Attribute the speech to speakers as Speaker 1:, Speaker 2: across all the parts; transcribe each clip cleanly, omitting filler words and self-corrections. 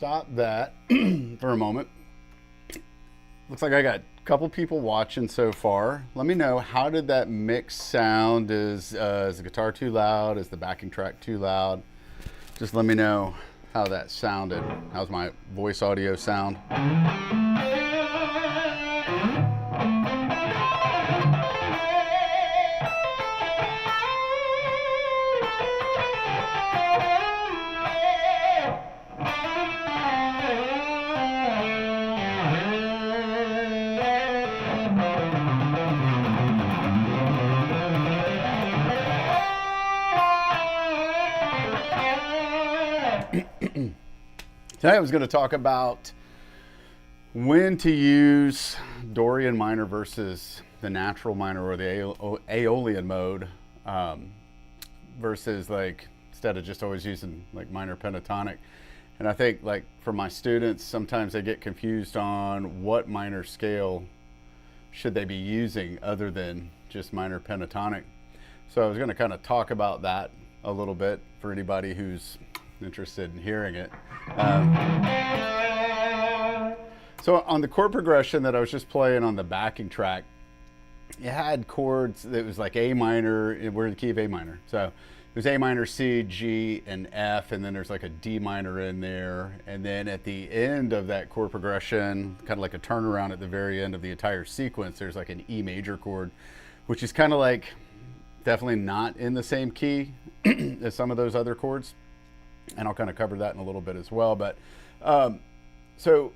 Speaker 1: stop that for a moment. Looks like I got a couple people watching so far. Let me know, how did that mix sound? Is the guitar too loud? Is the backing track too loud? Just let me know how that sounded. How's my voice audio sound? Today I was going to talk about when to use Dorian minor versus the natural minor or the Aeolian mode, versus like instead of just always using like minor pentatonic. And I think like for my students, sometimes they get confused on what minor scale should they be using other than just minor pentatonic. So I was going to kind of talk about that a little bit for anybody who's interested in hearing it. So on the chord progression that I was just playing on the backing track, it had chords that was like A minor, we're in the key of A minor. So it was A minor, C, G, and F, and then there's like a D minor in there. And then at the end of that chord progression, kind of like a turnaround at the very end of the entire sequence, there's like an E major chord, which is kind of like definitely not in the same key as some of those other chords. And I'll kind of cover that in a little bit as well. But so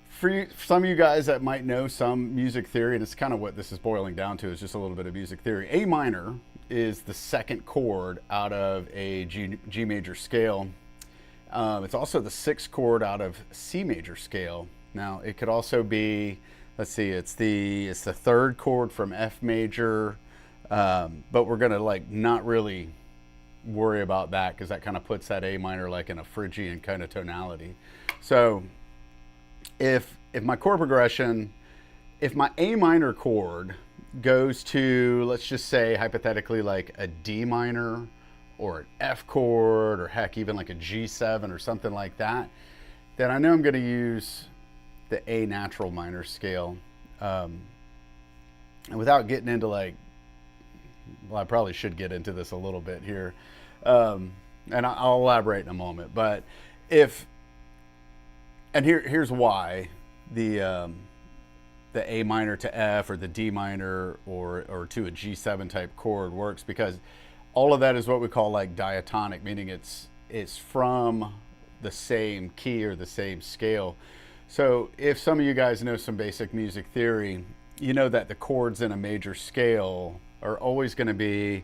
Speaker 1: for some of you guys that might know some music theory, and it's kind of what this is boiling down to, is just a little bit of music theory. A minor is the second chord out of a G major scale. It's also the sixth chord out of C major scale. Now it could also be, let's see, it's the third chord from F major, but we're gonna like not really worry about that because that kind of puts that A minor like in a Phrygian kind of tonality. So if my chord progression, if my A minor chord goes to, let's just say hypothetically like a D minor or an F chord, or heck even like a G7 or something like that, then I know I'm going to use the A natural minor scale. And without getting into like, well, I probably should get into this a little bit here, and I'll elaborate in a moment. But here's why the A minor to F or the D minor or to a G7 type chord works, because all of that is what we call like diatonic, meaning it's from the same key or the same scale. So if some of you guys know some basic music theory, you know that the chords in a major scale are always going to be,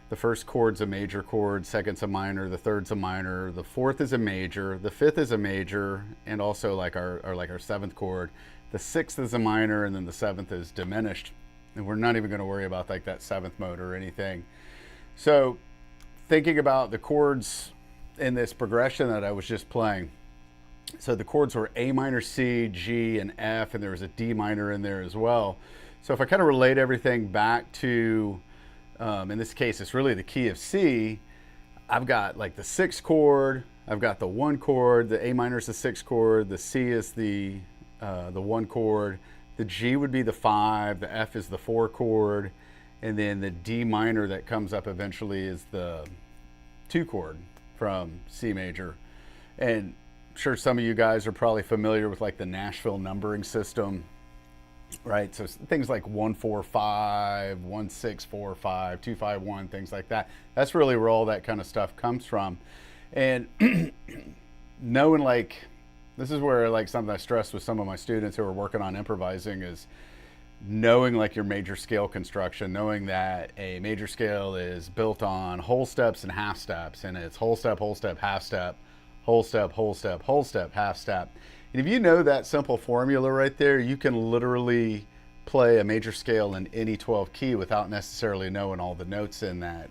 Speaker 1: the first chord's a major chord, second's a minor, the third's a minor, the fourth is a major, the fifth is a major, and also like our seventh chord, the sixth is a minor, and then the seventh is diminished. And we're not even going to worry about like that seventh mode or anything. So thinking about the chords in this progression that I was just playing, so the chords were A minor, C, G, and F, and there was a D minor in there as well. So if I kind of relate everything back to, in this case, it's really the key of C, I've got like the sixth chord, I've got the one chord, the A minor is the sixth chord, the C is the one chord, the G would be the five, the F is the four chord, and then the D minor that comes up eventually is the two chord from C major. And I'm sure some of you guys are probably familiar with like the Nashville numbering system, right? So things like 145, 1645, 251, things like that. That's really where all that kind of stuff comes from. And knowing, like, this is where like something I stress with some of my students who are working on improvising is knowing like your major scale construction, knowing that a major scale is built on whole steps and half steps, and it's whole step, half step, whole step, whole step, whole step, half step. And if you know that simple formula right there, you can literally play a major scale in any 12 key without necessarily knowing all the notes in that,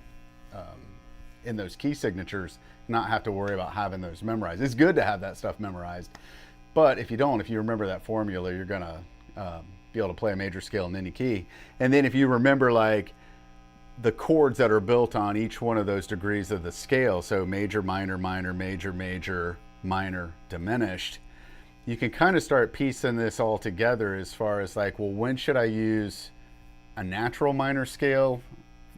Speaker 1: in those key signatures, not have to worry about having those memorized. It's good to have that stuff memorized, but if you remember that formula, you're gonna be able to play a major scale in any key. And then if you remember like the chords that are built on each one of those degrees of the scale, so major, minor, minor, major, major, minor diminished, you can kind of start piecing this all together as far as like, well, when should I use a natural minor scale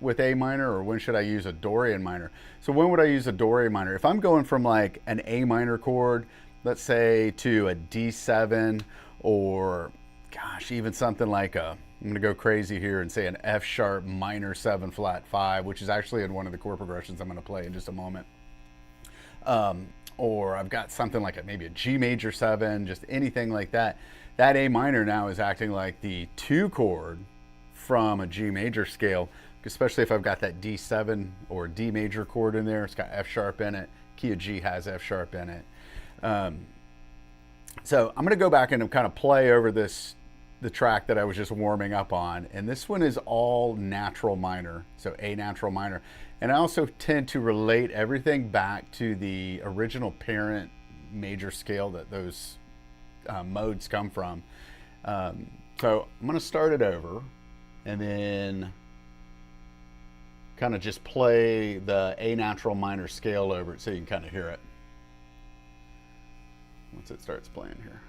Speaker 1: with A minor, or when should I use a Dorian minor? So when would I use a Dorian minor? If I'm going from like an A minor chord, let's say, to a D7, or gosh, even something like a, I'm gonna go crazy here and say an F sharp minor 7 flat 5, which is actually in one of the chord progressions I'm gonna play in just a moment. Or I've got something like maybe a G major 7, just anything like that. That A minor now is acting like the 2 chord from a G major scale, especially if I've got that D7 or D major chord in there. It's got F sharp in it. Key of G has F sharp in it. So I'm going to go back and kind of play over the track that I was just warming up on. And this one is all natural minor, so A natural minor. And I also tend to relate everything back to the original parent major scale that those modes come from. So I'm going to start it over and then kind of just play the A natural minor scale over it so you can kind of hear it once it starts playing here.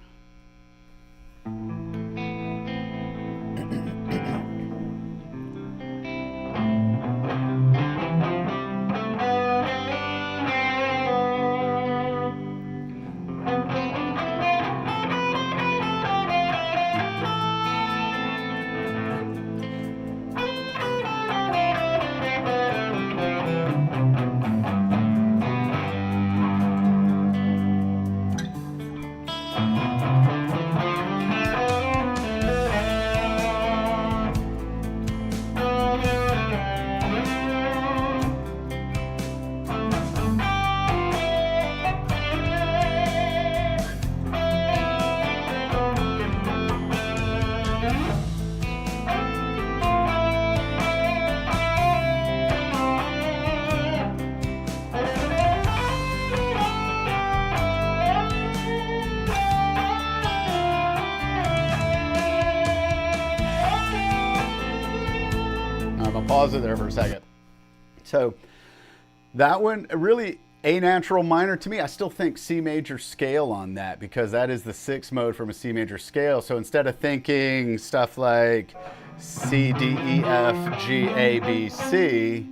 Speaker 1: Pause it there for a second. So that one, really A natural minor, to me, I still think C major scale on that, because that is the 6th mode from a C major scale. So instead of thinking stuff like C, D, E, F, G, A, B, C,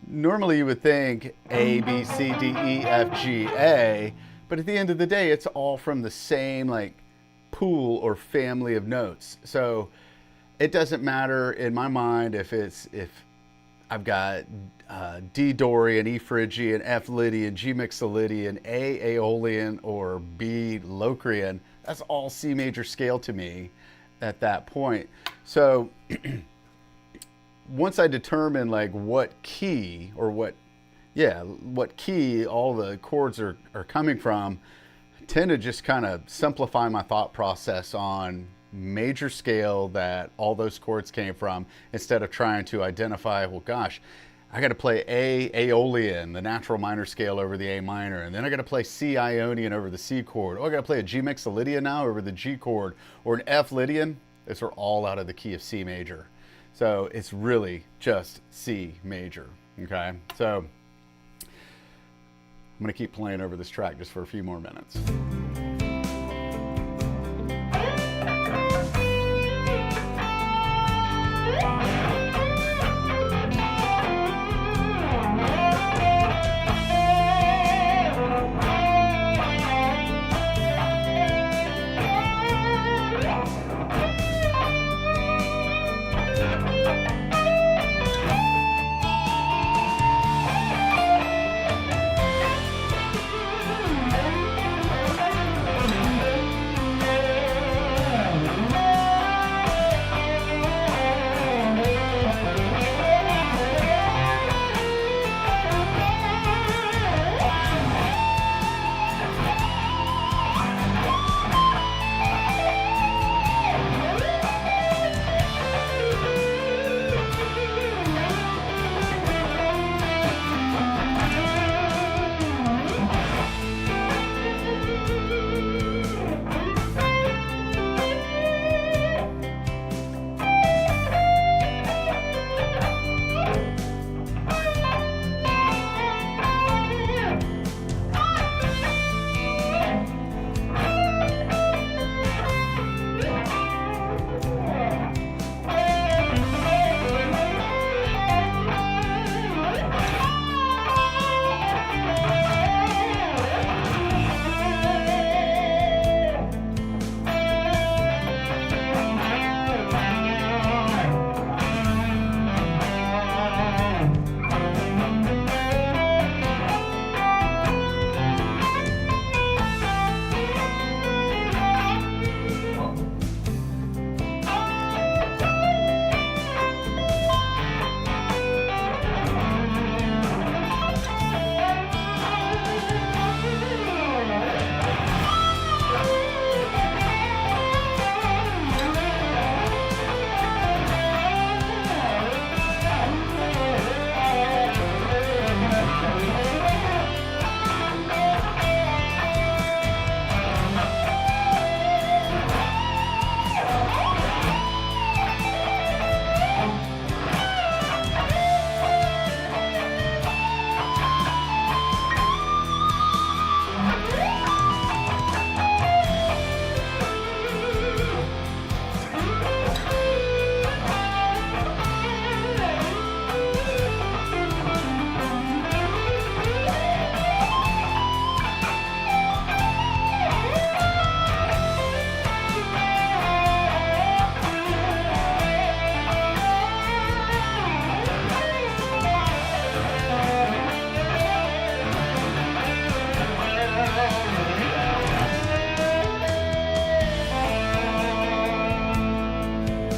Speaker 1: normally you would think A, B, C, D, E, F, G, A, but at the end of the day, it's all from the same like pool or family of notes. So it doesn't matter in my mind if I've got D Dorian, E Phrygian, F Lydian, G Mixolydian, A Aeolian, or B Locrian. That's all C major scale to me at that point. So once I determine like what key or what key all the chords are coming from, I tend to just kind of simplify my thought process on major scale that all those chords came from, instead of trying to identify, well, gosh, I got to play A Aeolian, the natural minor scale, over the A minor, and then I got to play C Ionian over the C chord. Oh, I got to play a G Mixolydian now over the G chord, or an F Lydian. Those are all out of the key of C major. So it's really just C major. Okay, so I'm going to keep playing over this track just for a few more minutes.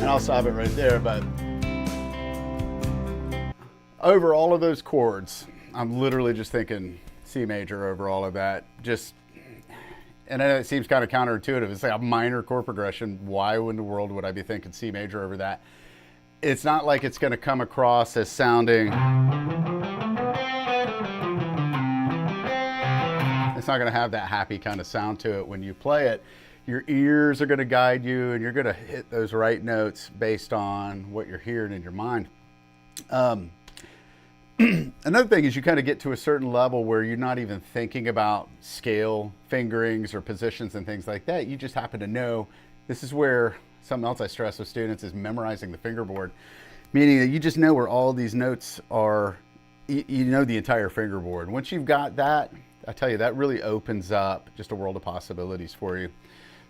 Speaker 1: And I'll stop it right there, but over all of those chords, I'm literally just thinking C major over all of that. Just, and I know it seems kind of counterintuitive. It's like a minor chord progression. Why in the world would I be thinking C major over that? It's not like it's going to come across as sounding, it's not going to have that happy kind of sound to it when you play it. Your ears are going to guide you, and you're going to hit those right notes based on what you're hearing in your mind. Another thing is you kind of get to a certain level where you're not even thinking about scale fingerings or positions and things like that. You just happen to know. This is where something else I stress with students is memorizing the fingerboard, meaning that you just know where all these notes are. You know the entire fingerboard. Once you've got that, I tell you, that really opens up just a world of possibilities for you.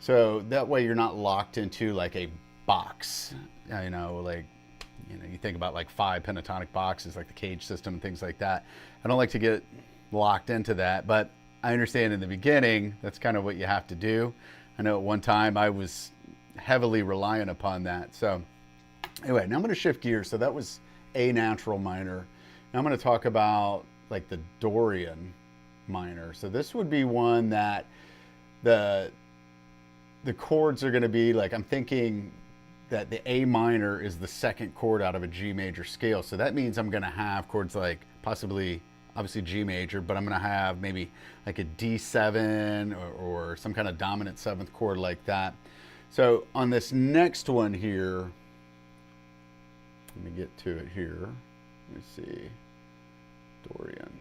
Speaker 1: So that way you're not locked into like a box, you know, like, you know, you think about like 5 pentatonic boxes, like the cage system and things like that. I don't like to get locked into that, but I understand in the beginning, that's kind of what you have to do. I know at one time I was heavily reliant upon that. So anyway, now I'm going to shift gears. So that was A natural minor. Now I'm going to talk about like the Dorian minor. So this would be one that the chords are going to be like, I'm thinking that the A minor is the second chord out of a G major scale. So that means I'm going to have chords like possibly, obviously G major, but I'm going to have maybe like a D7 or some kind of dominant 7th chord like that. So on this next one here, let me get to it here. Let me see, Dorian.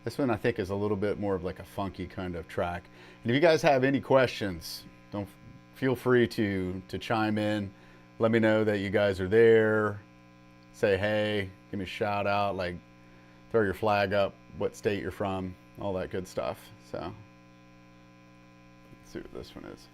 Speaker 1: This one I think is a little bit more of like a funky kind of track. And if you guys have any questions, don't feel free to chime in. Let me know that you guys are there. Say hey, give me a shout out, like throw your flag up, what state you're from, all that good stuff. So let's see what this one is.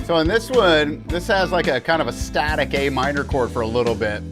Speaker 1: So in this one, this has like a kind of a static A minor chord for a little bit.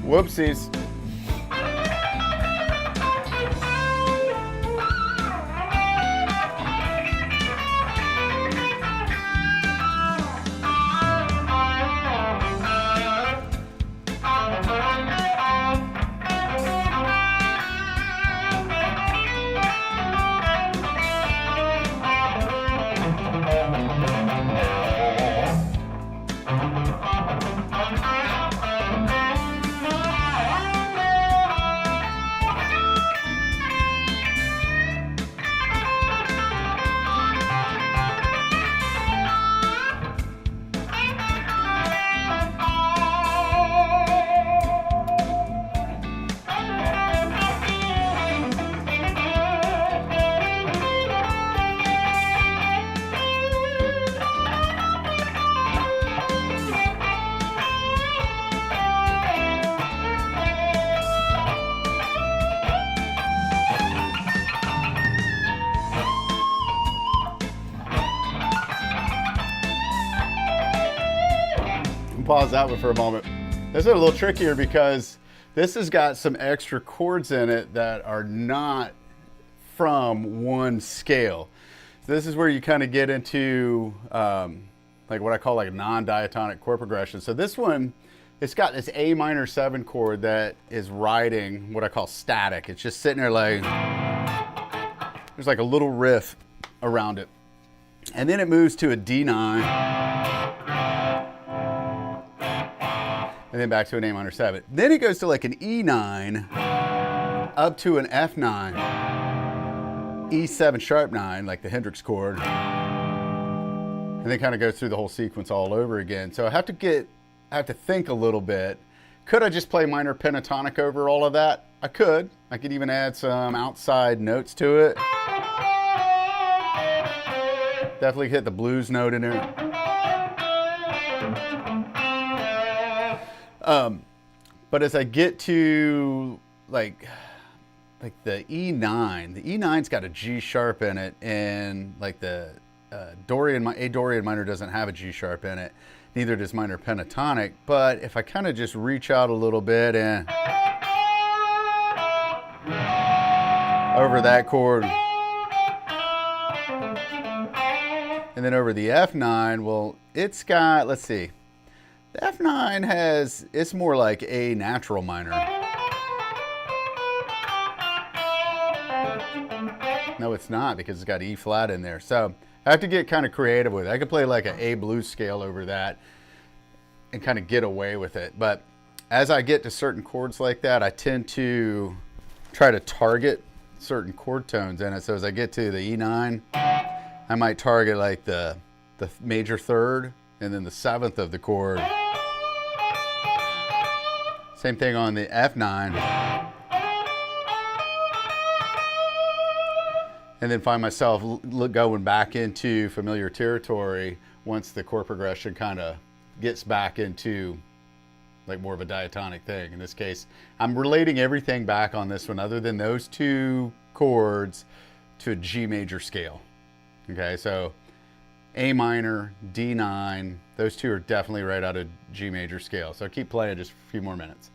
Speaker 1: Whoopsies. Pause that one for a moment. This is a little trickier because this has got some extra chords in it that are not from one scale. So this is where you kind of get into like what I call like a non-diatonic chord progression. So this one, it's got this A minor 7 chord that is riding what I call static. It's just sitting there like, there's like a little riff around it. And then it moves to a D9. And then back to an A minor 7. Then it goes to like an E9 up to an F9, E7 sharp 9, like the Hendrix chord. And then kind of goes through the whole sequence all over again. So I have to think a little bit. Could I just play minor pentatonic over all of that? I could. I could even add some outside notes to it. Definitely hit the blues note in there. But as I get to like the E9, the E9's got a G sharp in it, and like the A Dorian minor doesn't have a G sharp in it. Neither does minor pentatonic. But if I kind of just reach out a little bit and over that chord, and then over the F9, well, it's got, let's see. The F9 has, it's more like a natural minor. No, it's not, because it's got E flat in there. So I have to get kind of creative with it. I could play like an A blues scale over that and kind of get away with it. But as I get to certain chords like that, I tend to try to target certain chord tones in it. So as I get to the E9, I might target like the major third and then the 7th of the chord. Same thing on the F9. And then find myself going back into familiar territory once the chord progression kind of gets back into like more of a diatonic thing. In this case, I'm relating everything back on this one other than those 2 chords to a G major scale. Okay, so A minor, D9, those 2 are definitely right out of G major scale. So keep playing just a few more minutes.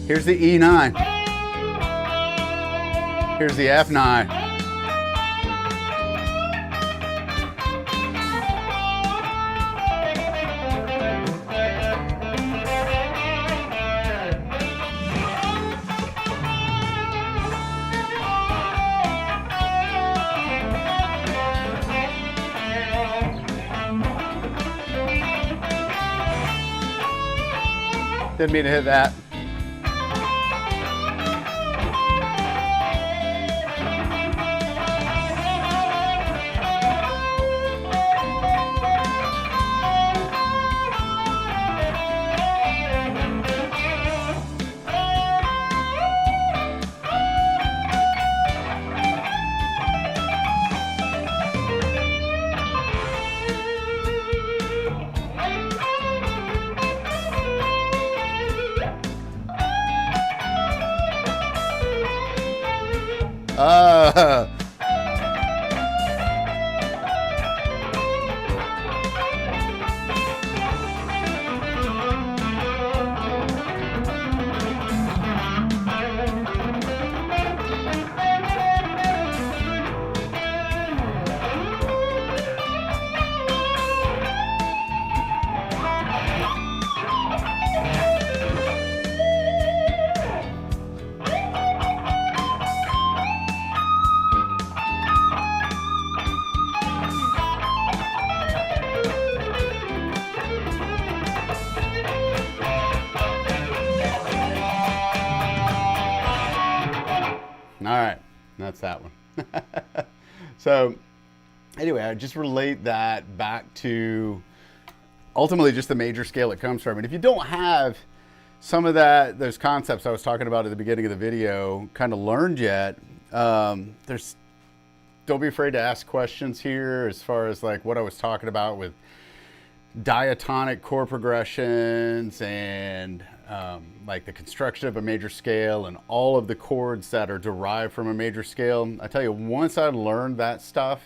Speaker 1: Here's the E9. Here's the F9. Didn't mean to hit that. All right, that's that one. So anyway, I just relate that back to ultimately just the major scale it comes from. And if you don't have some of those concepts I was talking about at the beginning of the video kind of learned yet. Don't be afraid to ask questions here as far as like what I was talking about with diatonic chord progressions and like the construction of a major scale and all of the chords that are derived from a major scale. I tell you, once I learned that stuff,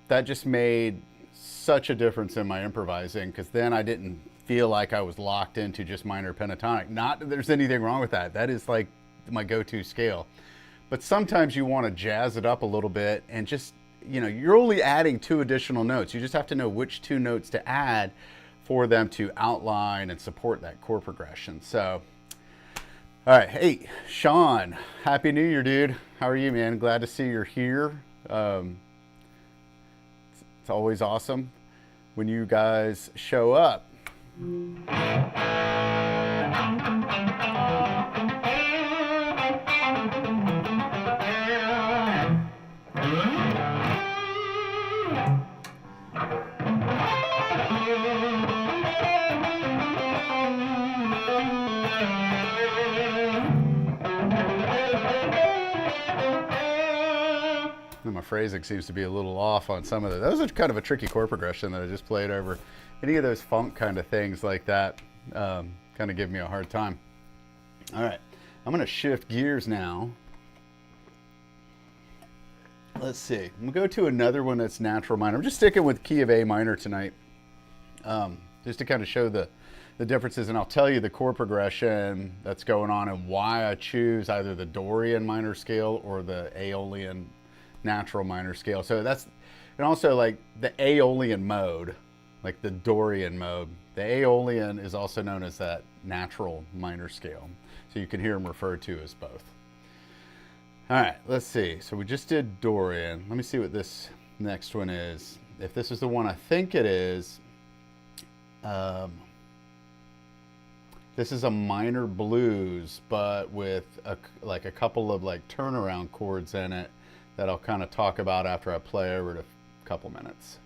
Speaker 1: that just made such a difference in my improvising, because then I didn't feel like I was locked into just minor pentatonic. Not that there's anything wrong with that. That is like my go-to scale. But sometimes you want to jazz it up a little bit and just, you know, you're only adding 2 additional notes. You just have to know which 2 notes to add for them to outline and support that chord progression. So, all right. Hey, Sean, Happy New Year, dude. How are you, man? Glad to see you're here. It's always awesome when you guys show up. My phrasing seems to be a little off on some of those. That was kind of a tricky chord progression that I just played over. Any of those funk kind of things like that kind of give me a hard time. All right, I'm going to shift gears now. Let's see. I'm going to go to another one that's natural minor. I'm just sticking with key of A minor tonight, just to kind of show the differences, and I'll tell you the chord progression that's going on and why I choose either the Dorian minor scale or the Aeolian natural minor scale. So that's, and also like the Aeolian mode, like the Dorian mode. The Aeolian is also known as that natural minor scale. So you can hear them referred to as both. All right, let's see. So we just did Dorian. Let me see what this next one is. If this is the one I think it is, this is a minor blues, but with like a couple of like turnaround chords in it that I'll kind of talk about after I play over it a couple minutes.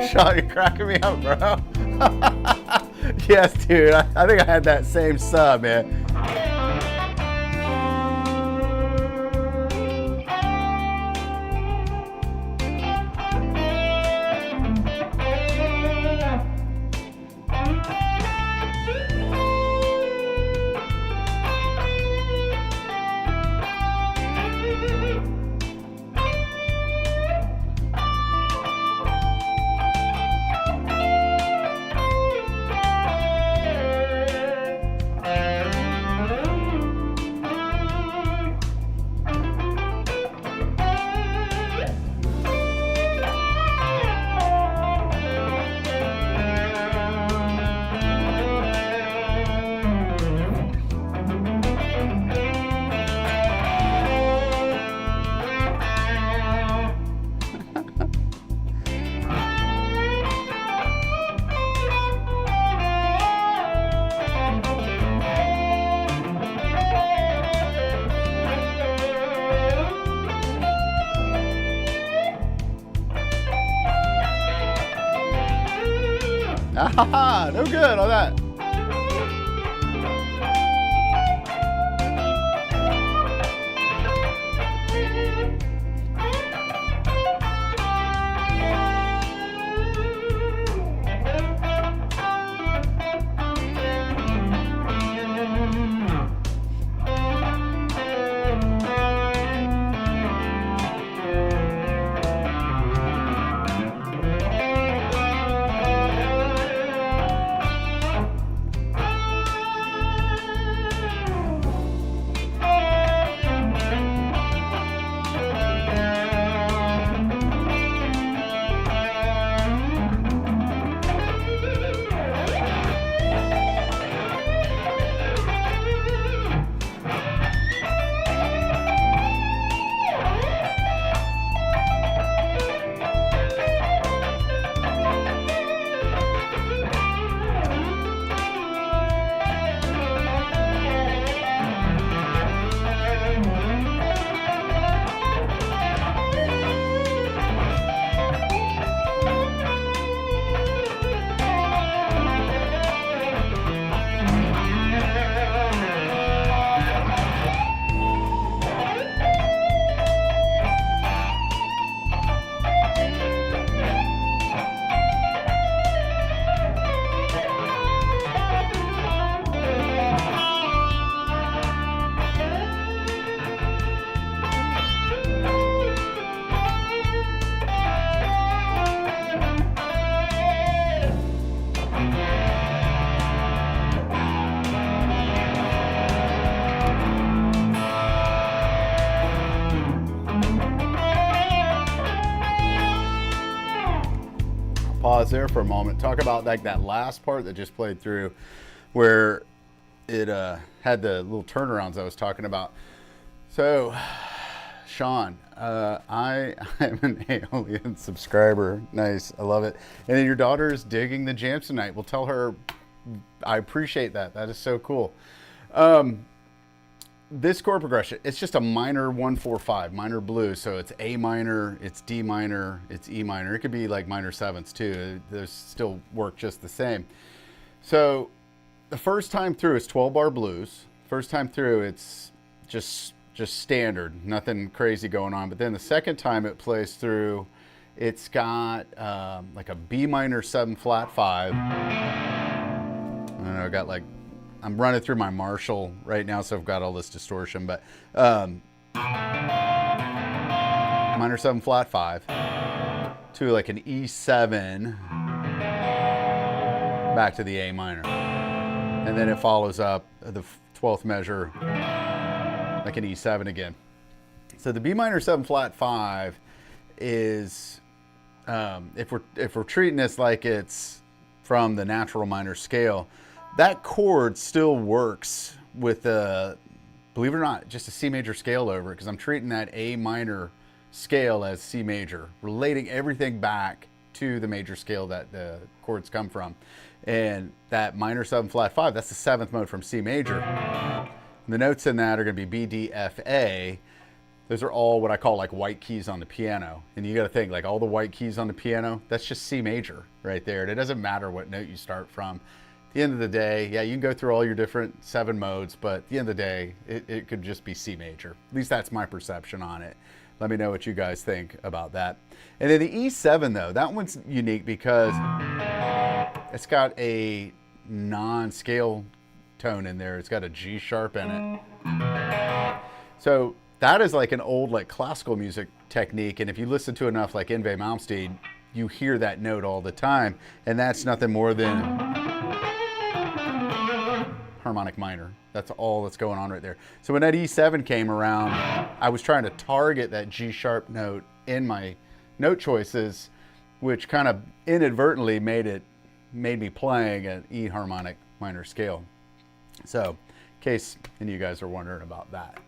Speaker 1: Sean, you're cracking me up, bro. Yes, dude. I think I had that same sub, man. Ah, no good on that. pause there for a moment. Talk about like that last part that just played through, where it had the little turnarounds I was talking about. So, Sean, I am an Aeolian subscriber. Nice, I love it. And then your daughter is digging the jams tonight. We'll tell her I appreciate that. That is so cool. This chord progression, it's just a minor 1-4-5, minor blues. So it's A minor, it's D minor, it's E minor. It could be like minor sevenths too. Those still work just the same. So the first time through, it's 12-bar blues. First time through, it's just standard, nothing crazy going on. But then the second time it plays through, it's got like a B minor 7 flat 5. I don't know, I got like, I'm running through my Marshall right now, so I've got all this distortion, but minor 7 flat 5 to like an E7 back to the A minor. And then it follows up the 12th measure like an E7 again. So the B minor 7 flat 5 is, if we're treating this like it's from the natural minor scale, that chord still works with a, believe it or not, just a C major scale over it, because I'm treating that A minor scale as C major, relating everything back to the major scale that the chords come from. And that minor 7 flat 5, that's the 7th mode from C major. And the notes in that are going to be B, D, F, A. Those are all what I call like white keys on the piano. And you got to think, like all the white keys on the piano, that's just C major right there. And it doesn't matter what note you start from. At the end of the day, yeah, you can go through all your different 7 modes, but at the end of the day, it could just be C major. At least that's my perception on it. Let me know what you guys think about that. And then the E7 though, that one's unique because it's got a non-scale tone in there. It's got a G sharp in it. So that is like an old like classical music technique. And if you listen to enough like Yngwie Malmsteen, you hear that note all the time. And that's nothing more than harmonic minor. That's all that's going on right there. So when that E7 came around, I was trying to target that G sharp note in my note choices, which kind of inadvertently made me playing an E harmonic minor scale. So in case any of you guys are wondering about that.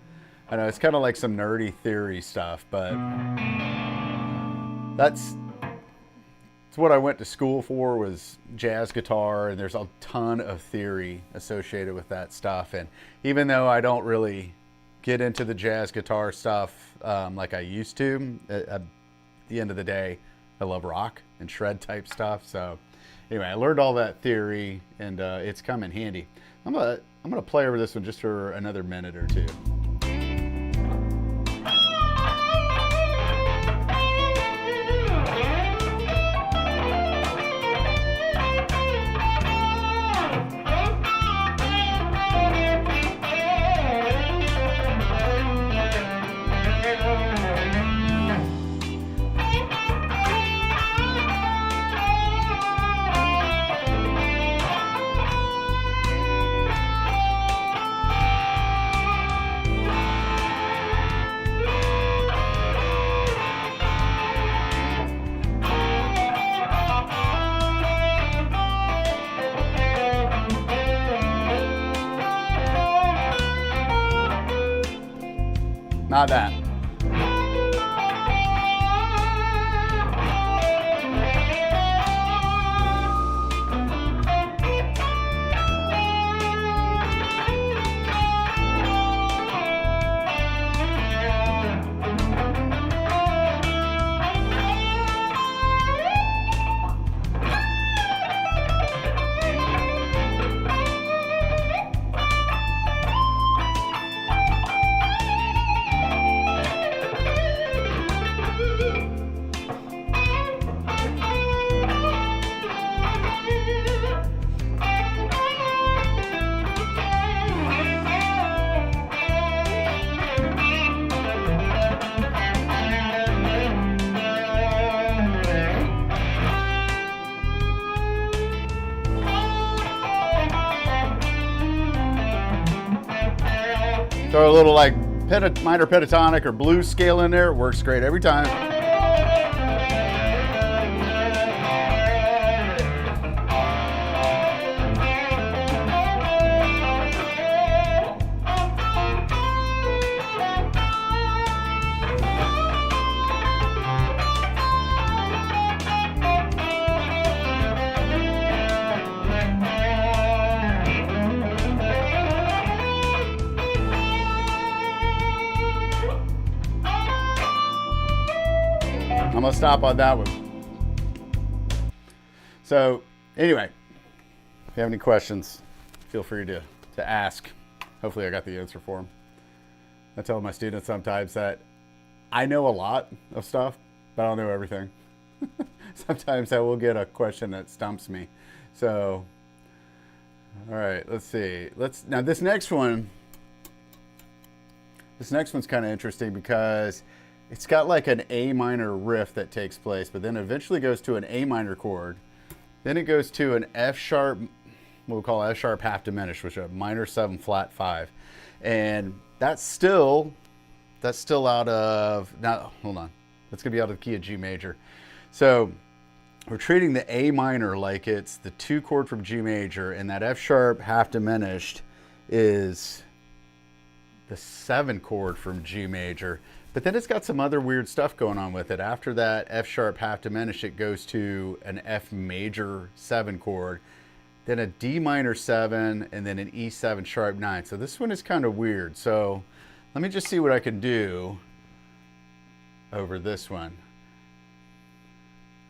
Speaker 1: I know it's kind of like some nerdy theory stuff, but that's what I went to school for, was jazz guitar, and there's a ton of theory associated with that stuff. And even though I don't really get into the jazz guitar stuff like I used to, at the end of the day, I love rock and shred type stuff. So anyway, I learned all that theory, and it's come in handy. I'm gonna play over this one just for another minute or two. Not that. Throw a little like minor pentatonic or blues scale in there. It works great every time. I'm gonna stop on that one. So anyway, if you have any questions, feel free to ask. Hopefully I got the answer for them. I tell my students sometimes that I know a lot of stuff, but I don't know everything. Sometimes I will get a question that stumps me. So, all right, let's see. Now this next one's kind of interesting because it's got like an A minor riff that takes place, but then eventually goes to an A minor chord. Then it goes to an F sharp, what we call F sharp half diminished, which is a minor 7 flat 5. And that's still out of, now hold on, that's gonna be out of the key of G major. So we're treating the A minor like it's the 2 chord from G major, and that F sharp half diminished is the 7 chord from G major. But then it's got some other weird stuff going on with it. After that F sharp half diminished, it goes to an F major 7 chord, then a D minor 7, and then an E7 sharp 9. So this one is kind of weird. So let me just see what I can do over this one.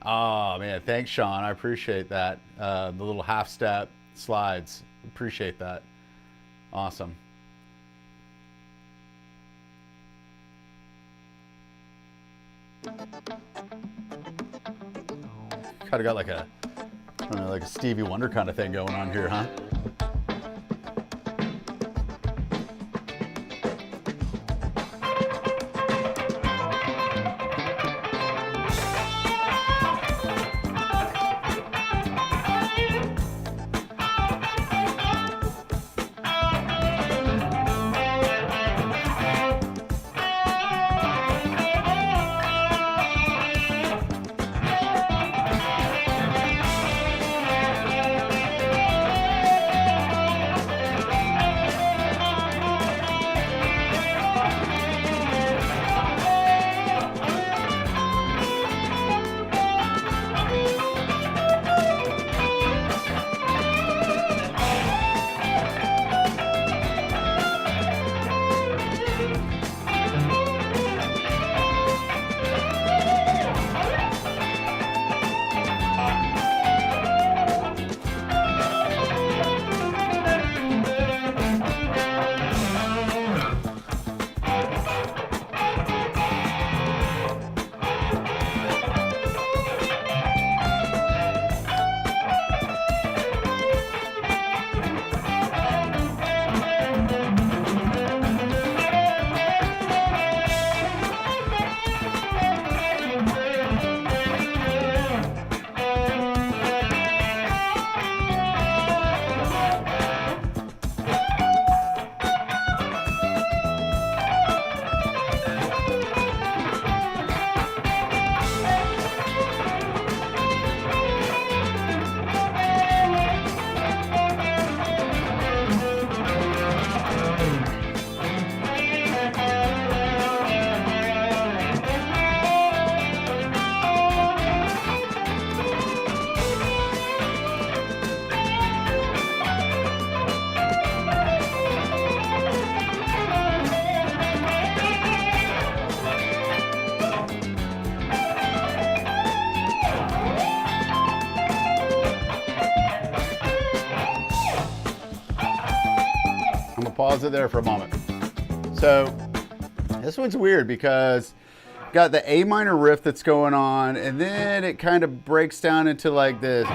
Speaker 1: Oh man, thanks Sean, I appreciate that. The little half step slides, appreciate that. Awesome. Kind of got like a, I don't know, like a Stevie Wonder kind of thing going on here, huh? Pause it there for a moment. So this one's weird because got the A minor riff that's going on, and then it kind of breaks down into like this,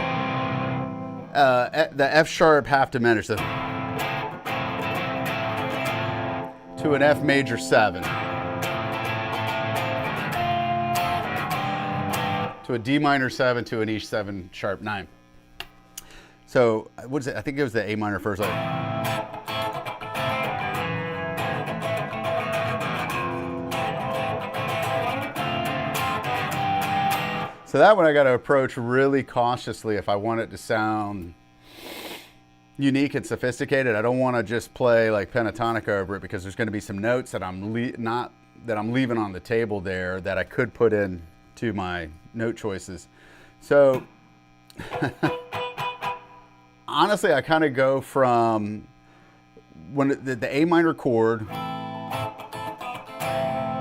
Speaker 1: the F sharp half diminished to an F major 7, to a D minor 7, to an E7 sharp 9. So what is it? I think it was the A minor first. So that one I got to approach really cautiously if I want it to sound unique and sophisticated. I don't want to just play like pentatonic over it, because there's going to be some notes that I'm leaving on the table there that I could put in to my note choices. So honestly, I kind of go from when the A minor chord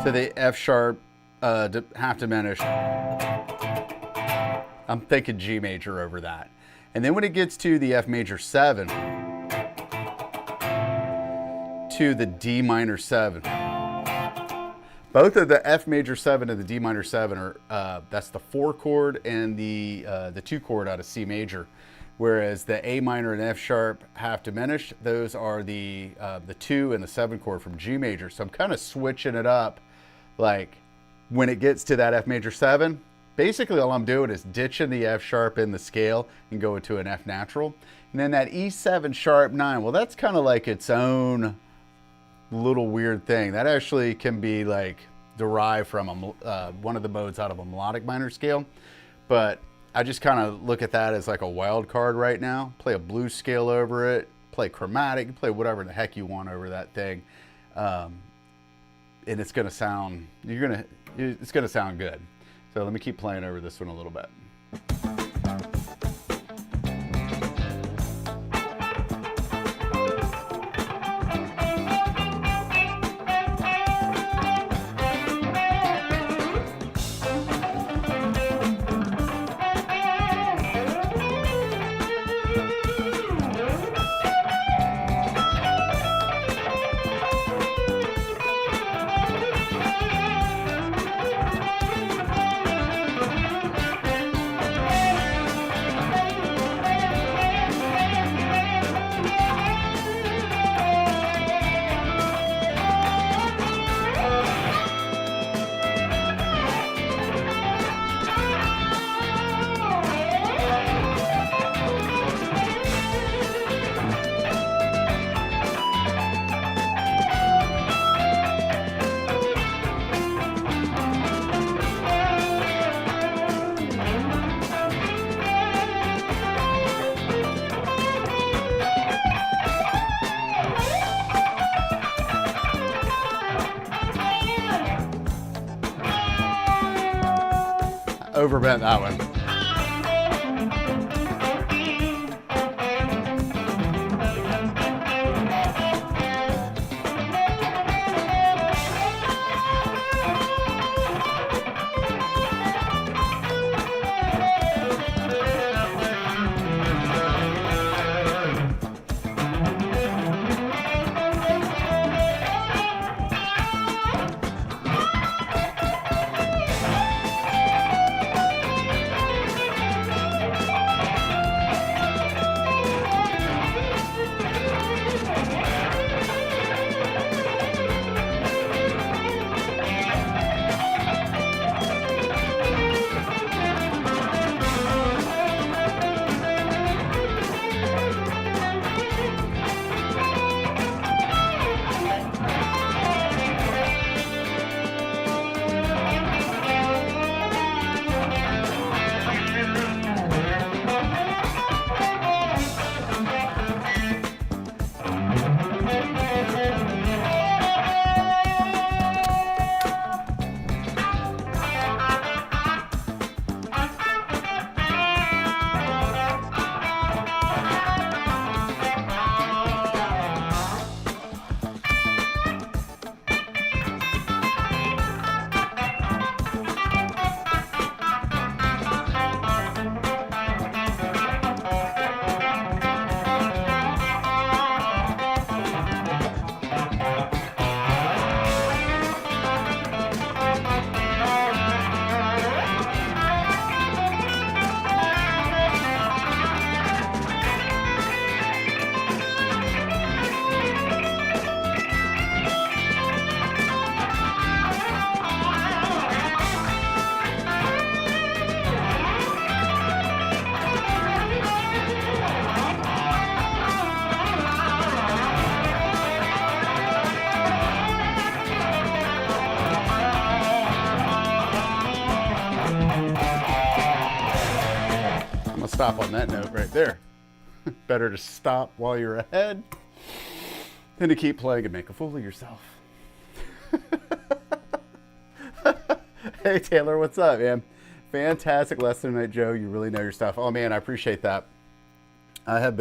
Speaker 1: to the F sharp half diminished. I'm thinking G major over that. And then when it gets to the F major 7, to the D minor 7, both of the F major 7 and the D minor 7 are, that's the 4 chord and the 2 chord out of C major. Whereas the A minor and F sharp half diminished, those are the 2 and the 7 chord from G major. So I'm kind of switching it up. Like when it gets to that F major 7, basically all I'm doing is ditching the F sharp in the scale and going to an F natural. And then that E7 sharp 9, well, that's kind of like its own little weird thing. That actually can be like derived from one of the modes out of a melodic minor scale. But I just kind of look at that as like a wild card right now. Play a blues scale over it, play chromatic, play whatever the heck you want over that thing. And it's going to sound, it's going to sound good. So let me keep playing over this one a little bit. Overbent that one. Stop on that note right there. Better to stop while you're ahead than to keep playing and make a fool of yourself. Hey Taylor, what's up, man? Fantastic lesson tonight, Joe. You really know your stuff. Oh man, I appreciate that. I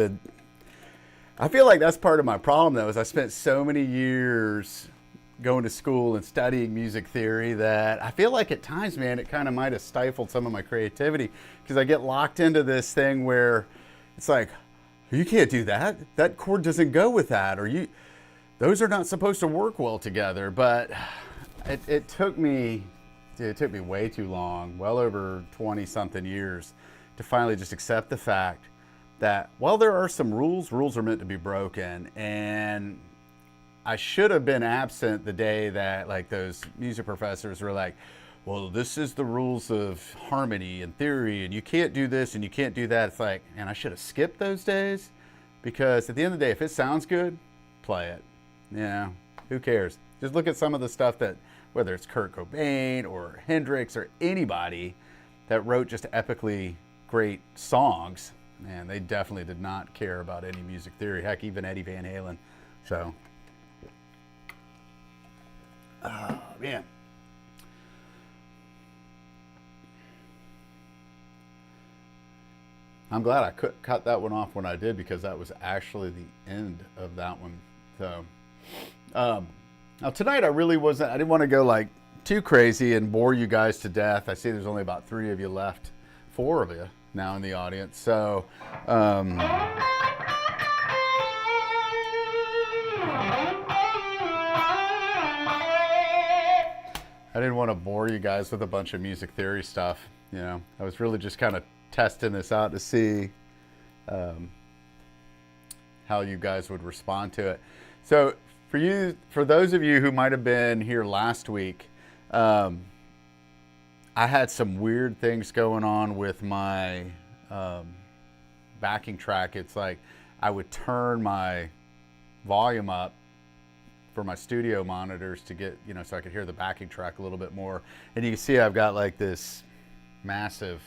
Speaker 1: feel like that's part of my problem though, is I spent so many years going to school and studying music theory that I feel like at times, man, it kind of might have stifled some of my creativity because I get locked into this thing where it's like, you can't do that. That chord doesn't go with that, or those are not supposed to work well together. But it took me way too long, well over 20 something years, to finally just accept the fact that while there are some rules are meant to be broken. And I should have been absent the day that like those music professors were like, well, this is the rules of harmony and theory, and you can't do this and you can't do that. It's like, and I should have skipped those days, because at the end of the day, if it sounds good, play it. Yeah, who cares? Just look at some of the stuff that, whether it's Kurt Cobain or Hendrix or anybody that wrote just epically great songs, man, they definitely did not care about any music theory. Heck, even Eddie Van Halen. So, oh, man. I'm glad I cut that one off when I did, because that was actually the end of that one. So, now tonight I didn't want to go like too crazy and bore you guys to death. I see there's only about 3 of you left, 4 of you now in the audience. So, I didn't want to bore you guys with a bunch of music theory stuff. You know, I was really just kind of testing this out to see how you guys would respond to it. So for those of you who might have been here last week, I had some weird things going on with my backing track. It's like I would turn my volume up for my studio monitors to get, so I could hear the backing track a little bit more. And you can see I've got like this massive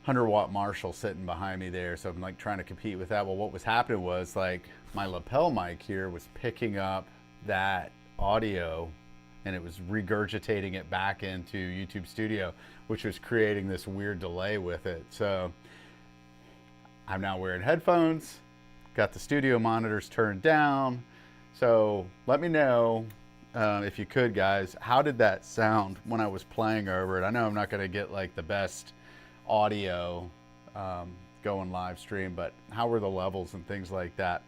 Speaker 1: 100-watt Marshall sitting behind me there. So I'm like trying to compete with that. Well, what was happening was like my lapel mic here was picking up that audio and it was regurgitating it back into YouTube Studio, which was creating this weird delay with it. So I'm now wearing headphones, got the studio monitors turned down. So let me know, if you could, guys, how did that sound when I was playing over it? I know I'm not going to get like the best audio going live stream, but how were the levels and things like that?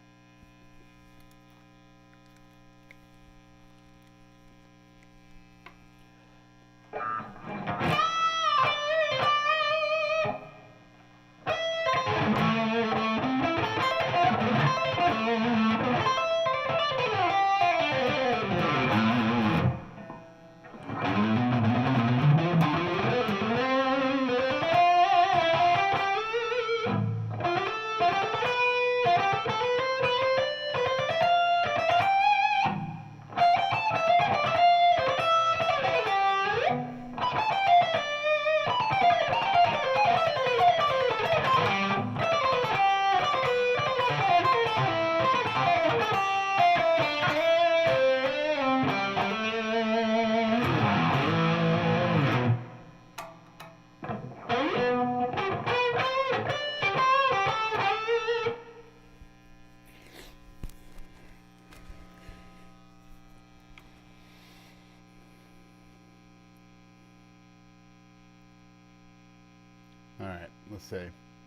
Speaker 1: All right, let's see.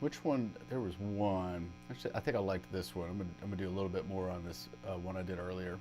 Speaker 1: Which one? There was one. Actually, I think I liked this one. I'm gonna do a little bit more on this one I did earlier.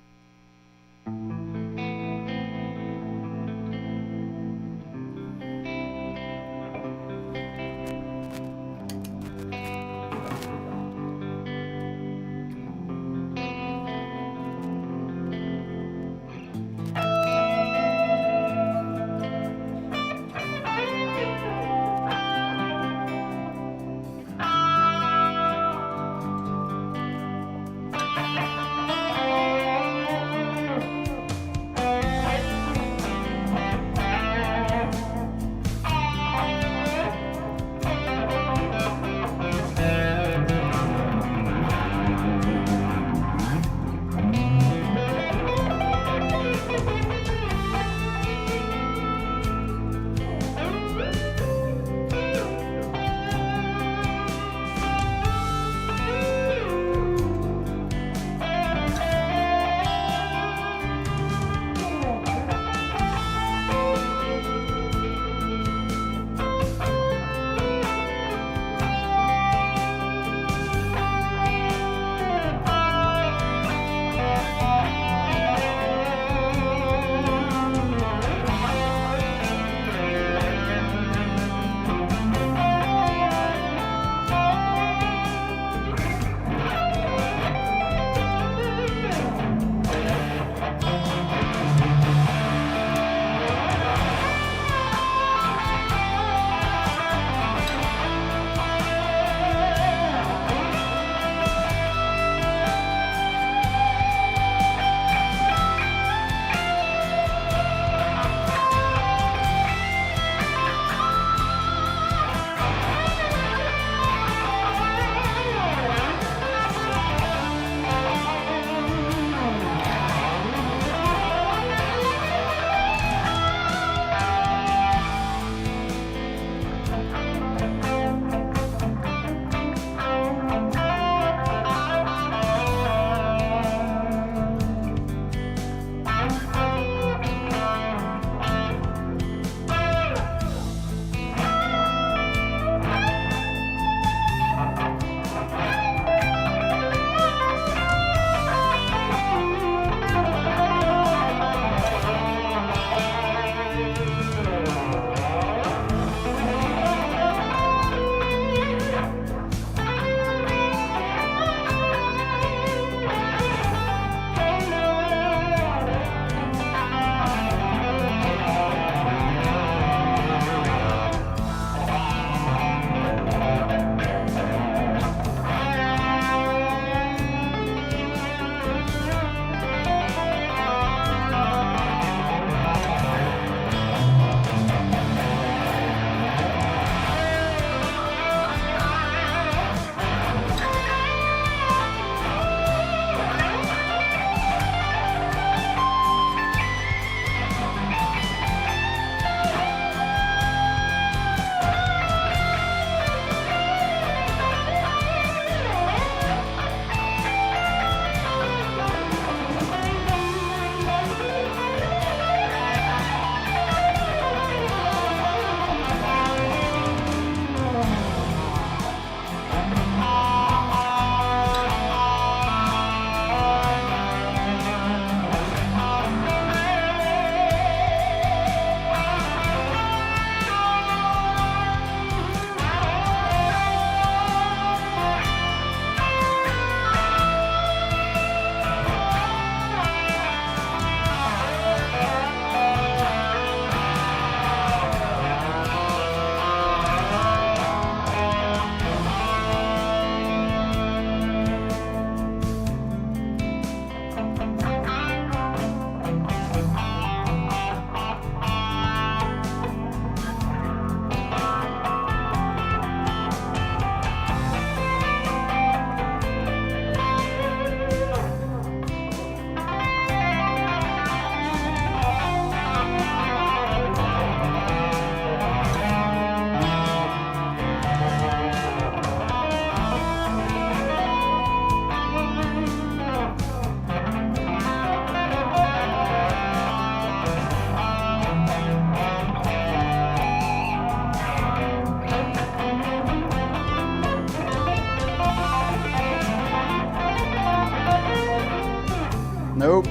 Speaker 1: Nope.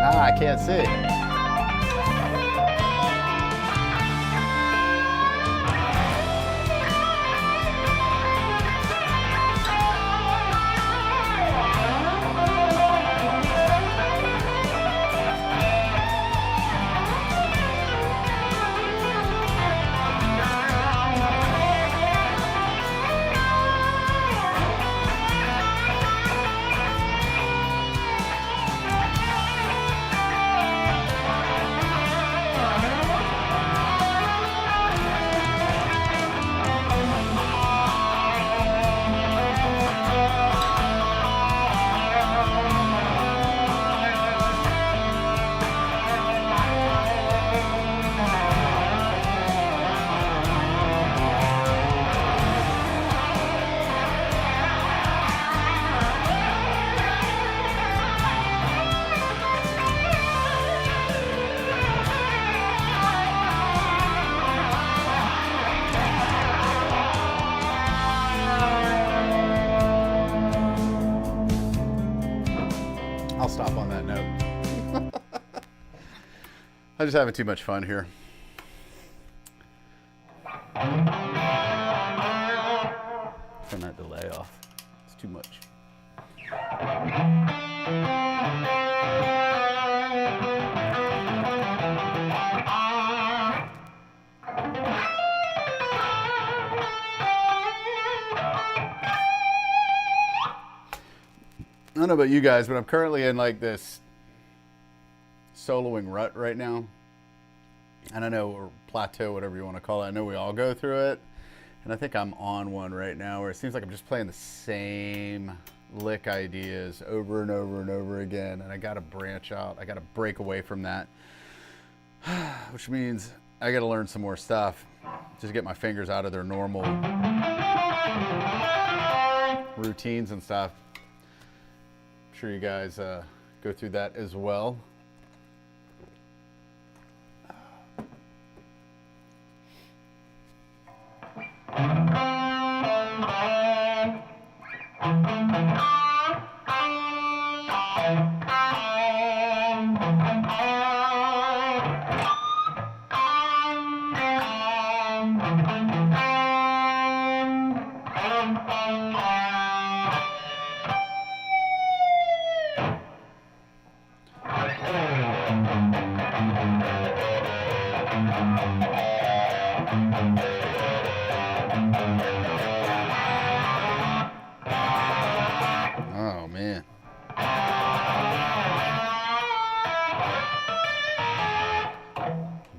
Speaker 1: Ah, I can't see. I'll stop on that note. I'm just having too much fun here. Turn that delay off. It's too much. I don't know about you guys, but I'm currently in like this soloing rut right now. And I know, or plateau, whatever you want to call it. I know we all go through it. And I think I'm on one right now where it seems like I'm just playing the same lick ideas over and over and over again. And I got to branch out. I got to break away from that. Which means I got to learn some more stuff. Just get my fingers out of their normal routines and stuff. I'm sure you guys go through that as well. Oh, man.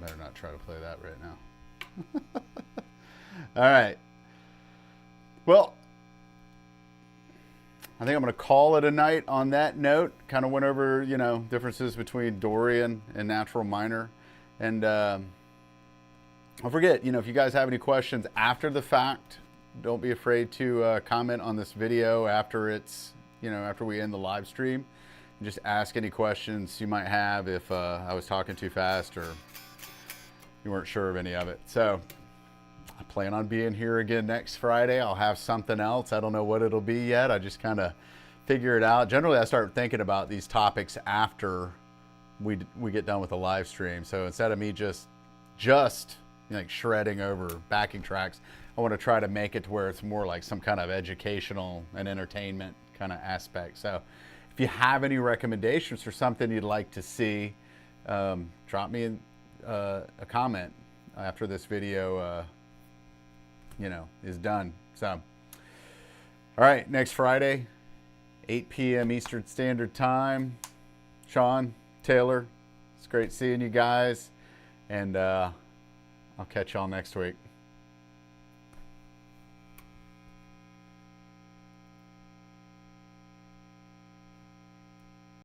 Speaker 1: Better not try to play that right now. All right. Well, I think I'm going to call it a night on that note. Kind of went over, you know, differences between Dorian and natural minor. And don't forget, you know, if you guys have any questions after the fact, don't be afraid to comment on this video after it's, you know, after we end the live stream. And just ask any questions you might have if I was talking too fast or you weren't sure of any of it. So I plan on being here again next Friday. I'll have something else. I don't know what it'll be yet. I just kind of figure it out. Generally, I start thinking about these topics after we get done with the live stream. So instead of me just like shredding over backing tracks, I want to try to make it to where it's more like some kind of educational and entertainment kind of aspect. So if you have any recommendations for something you'd like to see, drop me a comment after this video you know, is done. So all right, next Friday, 8 p.m. Eastern Standard Time. Sean, Taylor, it's great seeing you guys, and I'll catch y'all next week.